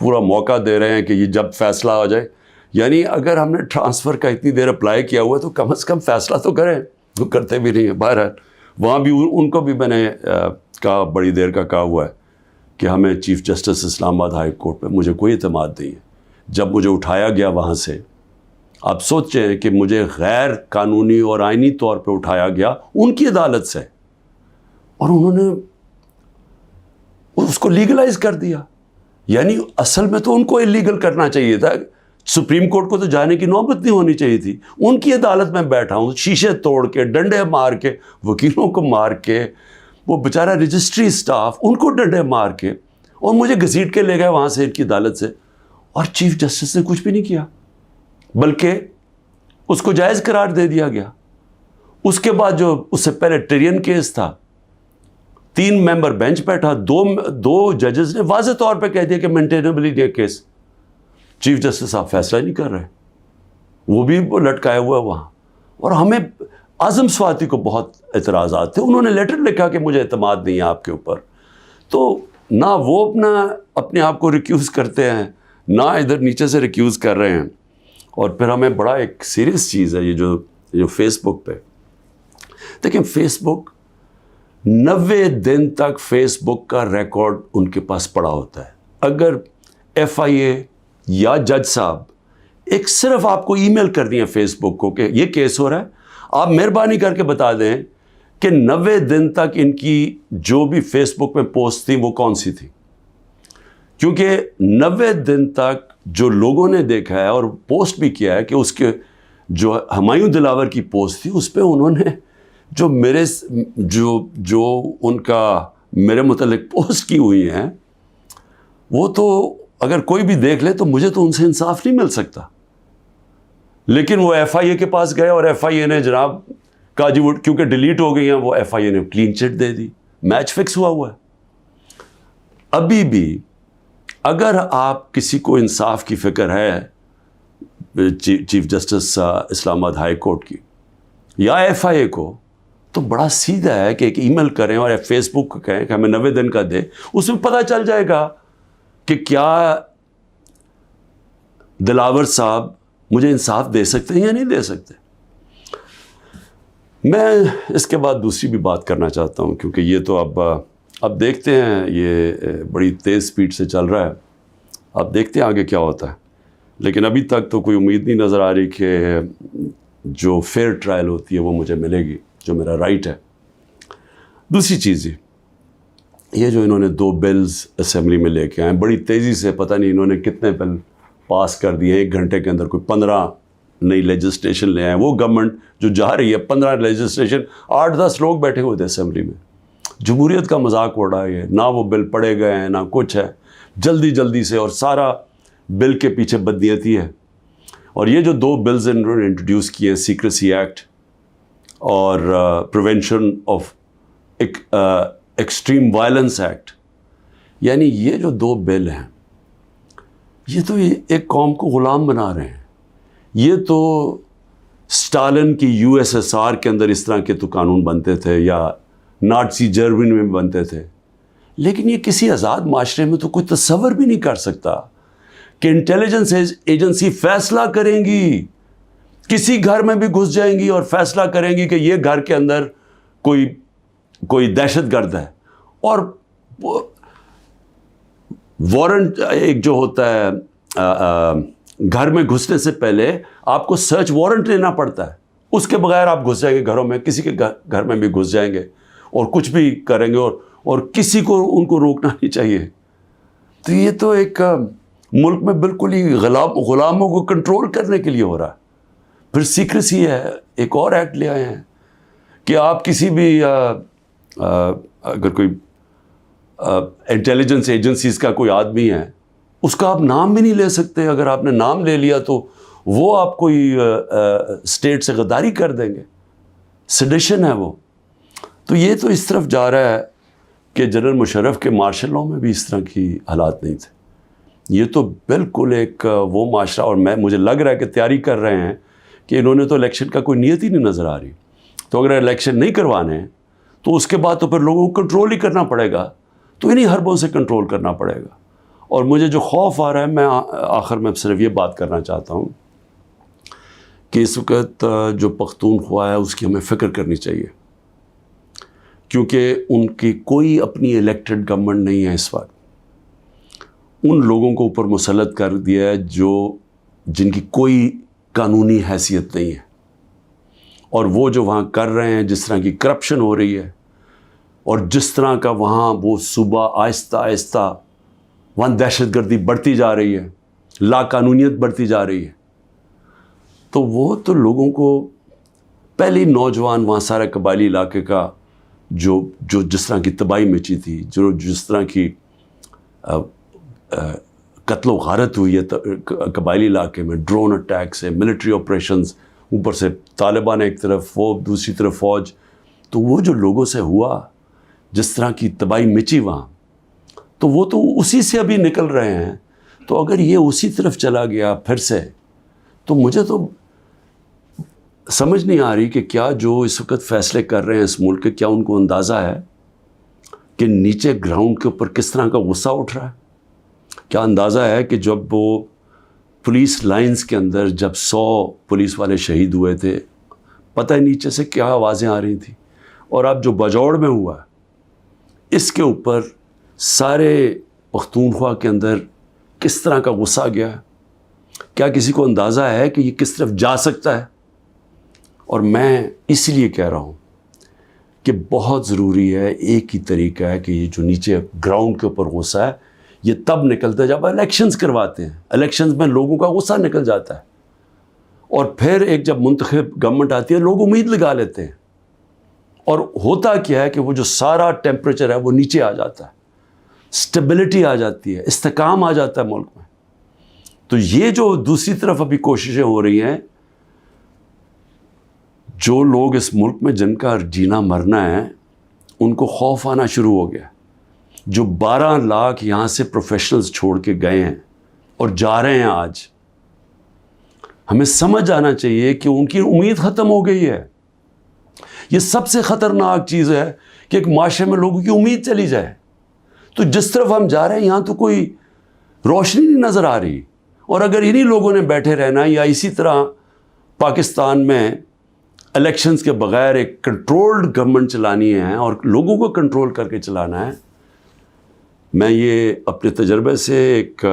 پورا موقع دے رہے ہیں کہ یہ جب فیصلہ ہو جائے. یعنی اگر ہم نے ٹرانسفر کا اتنی دیر اپلائی کیا ہوا ہے تو کم از کم فیصلہ تو کریں. وہ کرتے بھی نہیں ہیں. بہرحال وہاں بھی ان کو بھی میں نے کہا, بڑی دیر کا کہا ہوا ہے کہ ہمیں چیف جسٹس اسلام آباد ہائی کورٹ پہ مجھے کوئی اعتماد نہیں ہے. جب مجھے اٹھایا گیا وہاں سے, آپ سوچیں کہ مجھے غیر قانونی اور آئینی طور پہ اٹھایا گیا ان کی عدالت سے, اور انہوں نے اس کو لیگلائز کر دیا. یعنی اصل میں تو ان کو اللیگل کرنا چاہیے تھا. سپریم کورٹ کو تو جانے کی نوبت نہیں ہونی چاہیے تھی. ان کی عدالت میں بیٹھا ہوں, شیشے توڑ کے, ڈنڈے مار کے, وکیلوں کو مار کے, وہ بیچارہ رجسٹری اسٹاف ان کو ڈنڈے مار کے, اور مجھے گھسیٹ کے لے گئے وہاں سے ان کی عدالت سے. اور چیف جسٹس نے کچھ بھی نہیں کیا, بلکہ اس کو جائز قرار دے دیا گیا. اس کے بعد جو اس سے پہلے ٹرین کیس تھا, 3 ممبر بینچ بیٹھا, دو ججز نے واضح طور پہ کہہ دیا کہ مینٹینیبل ہی کیس. چیف جسٹس صاحب فیصلہ ہی نہیں کر رہے, وہ بھی لٹکائے ہوا ہے وہاں. اور ہمیں اعظم سواتی کو بہت اعتراضات تھے. انہوں نے لیٹر لکھا کہ مجھے اعتماد نہیں ہے آپ کے اوپر. تو نہ وہ اپنے آپ کو ریکیوز کرتے ہیں, نہ ادھر نیچے سے ریکیوز کر رہے ہیں. اور پھر ہمیں بڑا ایک سیریس چیز ہے یہ جو فیس بک پہ دیکھیں, فیس بک 90 دن تک فیس بک کا ریکارڈ ان کے پاس پڑا ہوتا ہے. اگر FIA یا جج صاحب ایک صرف آپ کو ای میل کر دیا فیس بک کو کہ یہ کیس ہو رہا ہے, آپ مہربانی کر کے بتا دیں کہ 90 دن تک ان کی جو بھی فیس بک میں پوسٹ تھی وہ کون سی تھی. کیونکہ 90 دن تک جو لوگوں نے دیکھا ہے اور پوسٹ بھی کیا ہے کہ اس کے جو ہمایوں دلاور کی پوسٹ تھی اس پہ انہوں نے جو ان کا میرے متعلق پوسٹ کی ہوئی ہیں, وہ تو اگر کوئی بھی دیکھ لے تو مجھے تو ان سے انصاف نہیں مل سکتا. لیکن وہ FIA کے پاس گئے اور FIA نے جناب کہا جی وہ کیونکہ ڈیلیٹ ہو گئی ہیں, وہ FIA نے کلین چٹ دے دی. میچ فکس ہوا ہے. ابھی بھی اگر آپ کسی کو انصاف کی فکر ہے چیف جسٹس اسلام آباد ہائی کورٹ کی یا FIA کو, تو بڑا سیدھا ہے کہ ایک ای میل کریں اور فیس بک کو کہیں کہ ہمیں 90 دن کا دے. اس میں پتہ چل جائے گا کہ کیا دلاور صاحب مجھے انصاف دے سکتے ہیں یا نہیں دے سکتے. میں اس کے بعد دوسری بھی بات کرنا چاہتا ہوں, کیونکہ یہ تو اب دیکھتے ہیں, یہ بڑی تیز سپیڈ سے چل رہا ہے. اب دیکھتے ہیں آگے کیا ہوتا ہے. لیکن ابھی تک تو کوئی امید نہیں نظر آ رہی کہ جو فیئر ٹرائل ہوتی ہے وہ مجھے ملے گی, جو میرا رائٹ ہے. دوسری چیز یہ جو انہوں نے 2 بلز اسمبلی میں لے کے آئے بڑی تیزی سے, پتہ نہیں انہوں نے کتنے بل پاس کر دیے 1 گھنٹے کے اندر, کوئی 15 نئی لیجسلیشن لے آئے. وہ گورنمنٹ جو جا رہی ہے 15 لیجسلیشن, 8-10 لوگ بیٹھے ہوئے تھے اسمبلی میں. جمہوریت کا مذاق اڑا ہے, نہ وہ بل پڑھے گئے ہیں نہ کچھ ہے, جلدی سے, اور سارا بل کے پیچھے بدنیتی ہے. اور یہ جو 2 بلز انہوں نے انٹروڈیوس کیے ہیں, سیکریسی ایکٹ اور prevention of extreme violence act, یعنی یہ جو 2 بل ہیں یہ تو ایک قوم کو غلام بنا رہے ہیں. یہ تو اسٹالن کی USSR کے اندر اس طرح کے تو قانون بنتے تھے, یا نازی جرمنی میں بنتے تھے. لیکن یہ کسی آزاد معاشرے میں تو کوئی تصور بھی نہیں کر سکتا کہ انٹیلیجنس ایجنسی فیصلہ کریں گی, کسی گھر میں بھی گھس جائیں گی اور فیصلہ کریں گی کہ یہ گھر کے اندر کوئی دہشت گرد ہے, اور وارنٹ ایک جو ہوتا ہے گھر میں گھسنے سے پہلے آپ کو سرچ وارنٹ لینا پڑتا ہے, اس کے بغیر آپ گھس جائیں گے گھروں میں, کسی کے گھر میں بھی گھس جائیں گے اور کچھ بھی کریں گے, اور کسی کو ان کو روکنا نہیں چاہیے. تو یہ تو ایک ملک میں بالکل ہی غلاموں کو کنٹرول کرنے کے لیے ہو رہا ہے. پھر سیکریسی ہے, ایک اور ایکٹ لے آئے ہیں کہ آپ کسی بھی اگر کوئی انٹیلیجنس ایجنسیز کا کوئی آدمی ہے, اس کا آپ نام بھی نہیں لے سکتے. اگر آپ نے نام لے لیا تو وہ آپ کوئی اسٹیٹ سے غداری کر دیں گے, سیڈیشن ہے وہ. تو یہ تو اس طرف جا رہا ہے کہ جنرل مشرف کے مارشل لاء میں بھی اس طرح کی حالات نہیں تھے. یہ تو بالکل ایک وہ معاشرہ, اور مجھے لگ رہا ہے کہ تیاری کر رہے ہیں کہ انہوں نے تو الیکشن کا کوئی نیت ہی نہیں نظر آ رہی. تو اگر الیکشن نہیں کروانے ہیں تو اس کے بعد تو پھر لوگوں کو کنٹرول ہی کرنا پڑے گا, تو انہیں حربوں سے کنٹرول کرنا پڑے گا. اور مجھے جو خوف آ رہا ہے، میں آخر میں صرف یہ بات کرنا چاہتا ہوں کہ اس وقت جو پختونخوا ہے اس کی ہمیں فکر کرنی چاہیے، کیونکہ ان کی کوئی اپنی الیکٹڈ گورنمنٹ نہیں ہے اس وقت. ان لوگوں کو اوپر مسلط کر دیا ہے جن کی کوئی قانونی حیثیت نہیں ہے، اور وہ جو وہاں کر رہے ہیں، جس طرح کی کرپشن ہو رہی ہے اور جس طرح کا وہاں وہ صوبہ آہستہ آہستہ وہاں دہشت گردی بڑھتی جا رہی ہے، لا قانونیت بڑھتی جا رہی ہے، تو وہ تو لوگوں کو پہلی نوجوان وہاں سارے قبائلی علاقے کا جو جس طرح کی تباہی مچی تھی، جس طرح کی قتل و غارت ہوئی ہے قبائلی علاقے میں، ڈرون اٹیک سے، ملٹری آپریشنز، اوپر سے طالبان ایک طرف، وہ دوسری طرف فوج، تو وہ جو لوگوں سے ہوا، جس طرح کی تباہی مچی وہاں، تو وہ تو اسی سے ابھی نکل رہے ہیں. تو اگر یہ اسی طرف چلا گیا پھر سے، تو مجھے تو سمجھ نہیں آ رہی کہ کیا جو اس وقت فیصلے کر رہے ہیں اس ملک کے، کیا ان کو اندازہ ہے کہ نیچے گراؤنڈ کے اوپر کس طرح کا غصہ اٹھ رہا ہے؟ کیا اندازہ ہے کہ جب وہ پولیس لائنز کے اندر جب 100 پولیس والے شہید ہوئے تھے، پتہ ہے نیچے سے کیا آوازیں آ رہی تھیں؟ اور اب جو بجوڑ میں ہوا اس کے اوپر سارے پختونخوا کے اندر کس طرح کا غصہ گیا ہے؟ کیا کسی کو اندازہ ہے کہ یہ کس طرف جا سکتا ہے؟ اور میں اس لیے کہہ رہا ہوں کہ بہت ضروری ہے، ایک ہی طریقہ ہے کہ یہ جو نیچے گراؤنڈ کے اوپر غصہ ہے یہ تب نکلتا ہے جب الیکشنز کرواتے ہیں. الیکشنز میں لوگوں کا غصہ نکل جاتا ہے، اور پھر ایک جب منتخب گورنمنٹ آتی ہے لوگ امید لگا لیتے ہیں، اور ہوتا کیا ہے کہ وہ جو سارا ٹیمپریچر ہے وہ نیچے آ جاتا ہے، سٹیبلٹی آ جاتی ہے، استحکام آ جاتا ہے ملک میں. تو یہ جو دوسری طرف ابھی کوششیں ہو رہی ہیں، جو لوگ اس ملک میں جن کا جینا مرنا ہے ان کو خوف آنا شروع ہو گیا. جو 12 لاکھ یہاں سے پروفیشنلز چھوڑ کے گئے ہیں اور جا رہے ہیں، آج ہمیں سمجھ آنا چاہیے کہ ان کی امید ختم ہو گئی ہے. یہ سب سے خطرناک چیز ہے کہ ایک معاشرے میں لوگوں کی امید چلی جائے. تو جس طرف ہم جا رہے ہیں یہاں تو کوئی روشنی نہیں نظر آ رہی، اور اگر انہی لوگوں نے بیٹھے رہنا یا اسی طرح پاکستان میں الیکشنز کے بغیر ایک کنٹرولڈ گورنمنٹ چلانی ہے اور لوگوں کو کنٹرول کر کے چلانا ہے. میں یہ اپنے تجربے سے ایک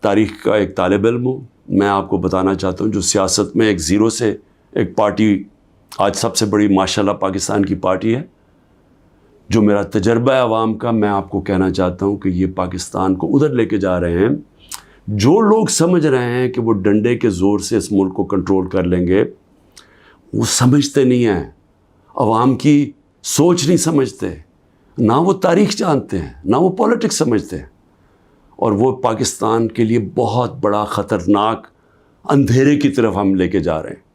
تاریخ کا ایک طالب علم ہوں، میں آپ کو بتانا چاہتا ہوں جو سیاست میں ایک زیرو سے ایک پارٹی آج سب سے بڑی ماشاءاللہ پاکستان کی پارٹی ہے، جو میرا تجربہ ہے عوام کا، میں آپ کو کہنا چاہتا ہوں کہ یہ پاکستان کو ادھر لے کے جا رہے ہیں. جو لوگ سمجھ رہے ہیں کہ وہ ڈنڈے کے زور سے اس ملک کو کنٹرول کر لیں گے، وہ سمجھتے نہیں ہیں، عوام کی سوچ نہیں سمجھتے، نہ وہ تاریخ جانتے ہیں، نہ وہ پولیٹکس سمجھتے ہیں، اور وہ پاکستان کے لیے بہت بڑا خطرناک اندھیرے کی طرف ہم لے کے جا رہے ہیں.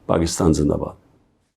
پاکستان زندہ باد.